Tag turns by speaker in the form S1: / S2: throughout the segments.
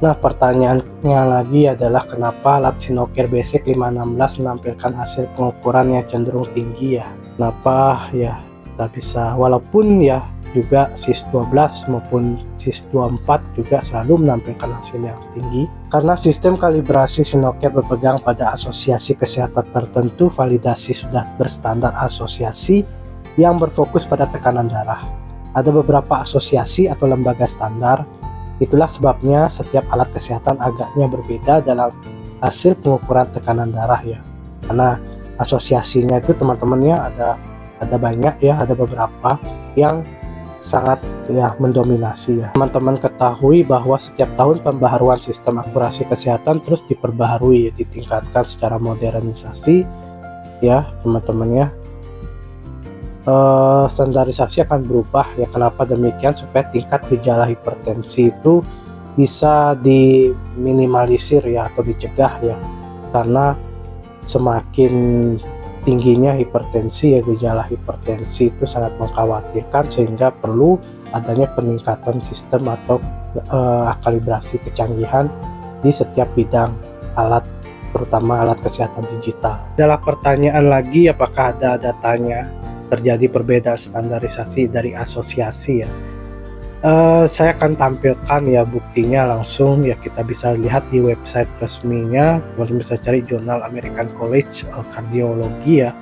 S1: Nah, pertanyaannya lagi adalah kenapa alat Sinocare Basic 516 menampilkan hasil pengukuran yang cenderung tinggi ya? Kenapa ya kita bisa, walaupun ya juga SIS 12 maupun SIS 24 juga selalu menampilkan hasil yang tinggi, karena sistem kalibrasi Sinocare berpegang pada asosiasi kesehatan tertentu, validasi sudah berstandar asosiasi yang berfokus pada tekanan darah. Ada beberapa asosiasi atau lembaga standar. Itulah sebabnya setiap alat kesehatan agaknya berbeda dalam hasil pengukuran tekanan darah ya. Karena asosiasinya itu teman-temannya ada banyak ya, ada beberapa yang sangat ya mendominasi ya. Teman-teman ketahui bahwa setiap tahun pembaharuan sistem akurasi kesehatan terus diperbaharui ya, ditingkatkan secara modernisasi ya teman-teman ya. Standarisasi akan berubah ya. Kenapa demikian? Supaya tingkat gejala hipertensi itu bisa diminimalisir ya, atau dicegah ya, karena semakin tingginya hipertensi ya, gejala hipertensi itu sangat mengkhawatirkan, sehingga perlu adanya peningkatan sistem atau kalibrasi kecanggihan di setiap bidang alat, terutama alat kesehatan digital. Adalah pertanyaan lagi, apakah ada datanya terjadi perbedaan standarisasi dari asosiasi ya? Saya akan tampilkan ya buktinya langsung ya, kita bisa lihat di website resminya. Teman-teman bisa cari jurnal American College of Cardiology ya.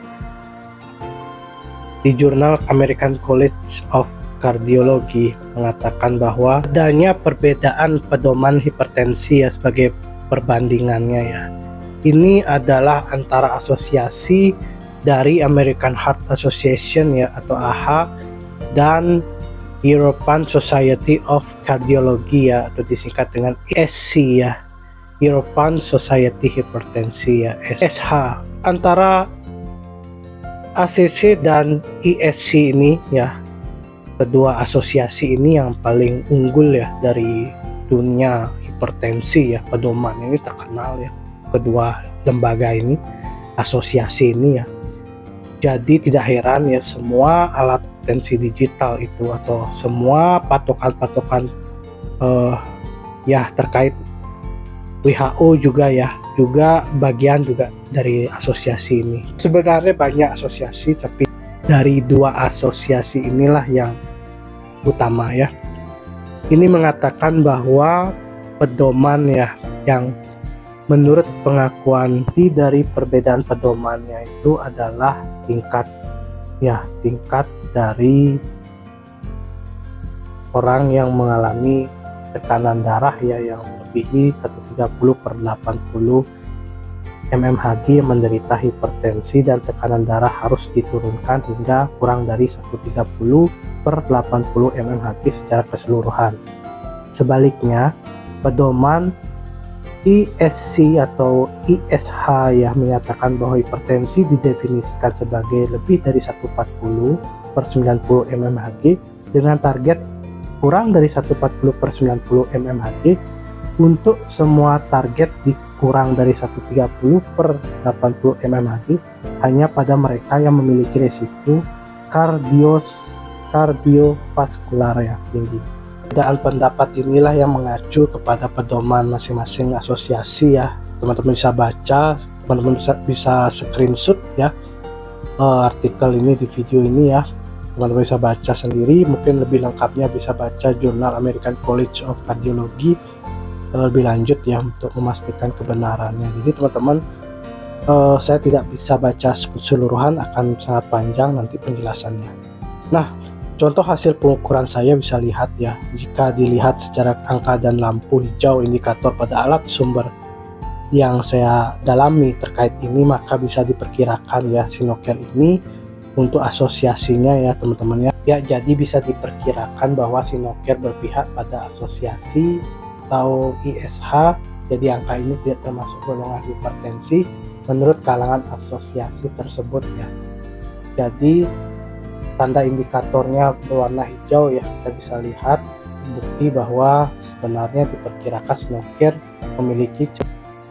S1: Di jurnal American College of Cardiology mengatakan bahwa adanya perbedaan pedoman hipertensi ya sebagai perbandingannya ya. Ini adalah antara asosiasi dari American Heart Association ya, atau AHA, dan European Society of Cardiology ya, atau disingkat dengan ESC ya, European Society Hypertension ya, ESH. Antara ACC dan ESC ini ya, kedua asosiasi ini yang paling unggul ya dari dunia hipertensi ya, pedoman ini terkenal ya, kedua lembaga ini, asosiasi ini ya. Jadi tidak heran ya, semua alat tensi digital itu atau semua patokan-patokan ya terkait WHO juga ya, juga bagian juga dari asosiasi ini. Sebenarnya banyak asosiasi, tapi dari dua asosiasi inilah yang utama ya. Ini mengatakan bahwa pedoman ya, yang menurut pengakuan dari perbedaan pedomannya itu adalah tingkat dari orang yang mengalami tekanan darah ya yang melebihi 130/80 mmHg yang menderita hipertensi, dan tekanan darah harus diturunkan hingga kurang dari 130/80 mmHg secara keseluruhan. Sebaliknya, pedoman ESC atau ISH ya menyatakan bahwa hipertensi didefinisikan sebagai lebih dari 140/90 mmHg dengan target kurang dari 140/90 mmHg. Untuk semua target di kurang dari 130/80 mmHg hanya pada mereka yang memiliki resiko kardiovaskular yang tinggi. Perbedaan pendapat inilah yang mengacu kepada pedoman masing-masing asosiasi ya. Teman-teman bisa baca, teman-teman bisa screenshot ya artikel ini di video ini ya. Teman-teman bisa baca sendiri, mungkin lebih lengkapnya bisa baca jurnal American College of Cardiology lebih lanjut ya untuk memastikan kebenarannya. Jadi teman-teman, saya tidak bisa baca keseluruhan, akan sangat panjang nanti penjelasannya. Nah, contoh hasil pengukuran saya bisa lihat ya, jika dilihat secara angka dan lampu hijau indikator pada alat sumber yang saya dalami terkait ini, maka bisa diperkirakan ya Sinocare ini untuk asosiasinya ya teman-teman ya. Jadi bisa diperkirakan bahwa Sinocare berpihak pada asosiasi atau ISH, jadi angka ini tidak termasuk golongan hipertensi menurut kalangan asosiasi tersebut ya. Jadi tanda indikatornya berwarna hijau ya, kita bisa lihat bukti bahwa sebenarnya diperkirakan Sinocare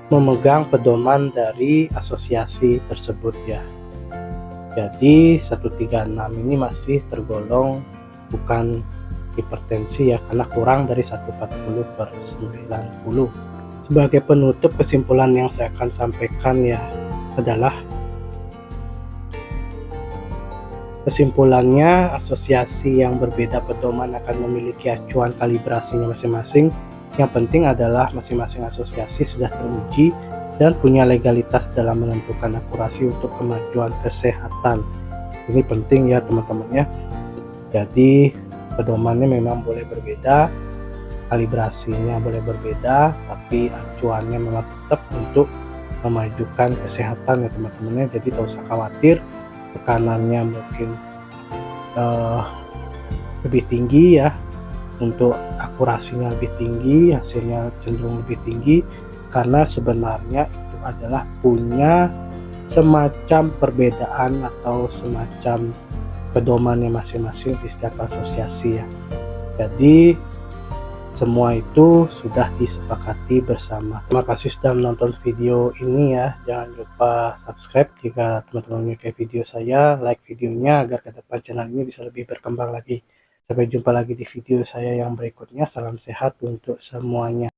S1: memegang pedoman dari asosiasi tersebut ya. Jadi 136 ini masih tergolong bukan hipertensi ya, karena kurang dari 140/90. Sebagai penutup, kesimpulan yang saya akan sampaikan ya adalah kesimpulannya, asosiasi yang berbeda pedoman akan memiliki acuan kalibrasinya masing-masing. Yang penting adalah masing-masing asosiasi sudah teruji dan punya legalitas dalam menentukan akurasi untuk kemajuan kesehatan. Ini penting ya teman-teman ya. Jadi pedomannya memang boleh berbeda, kalibrasinya boleh berbeda, tapi acuannya memang tetap untuk memajukan kesehatan ya teman-teman ya. Jadi tidak usah khawatir tekanannya mungkin lebih tinggi ya, untuk akurasinya lebih tinggi, hasilnya cenderung lebih tinggi, karena sebenarnya itu adalah punya semacam perbedaan atau semacam pedomannya masing-masing di setiap asosiasi ya. Jadi semua itu sudah disepakati bersama. Terima kasih sudah menonton video ini ya. Jangan lupa subscribe jika teman-teman menyukai video saya, like videonya agar ke depan channel ini bisa lebih berkembang lagi. Sampai jumpa lagi di video saya yang berikutnya. Salam sehat untuk semuanya.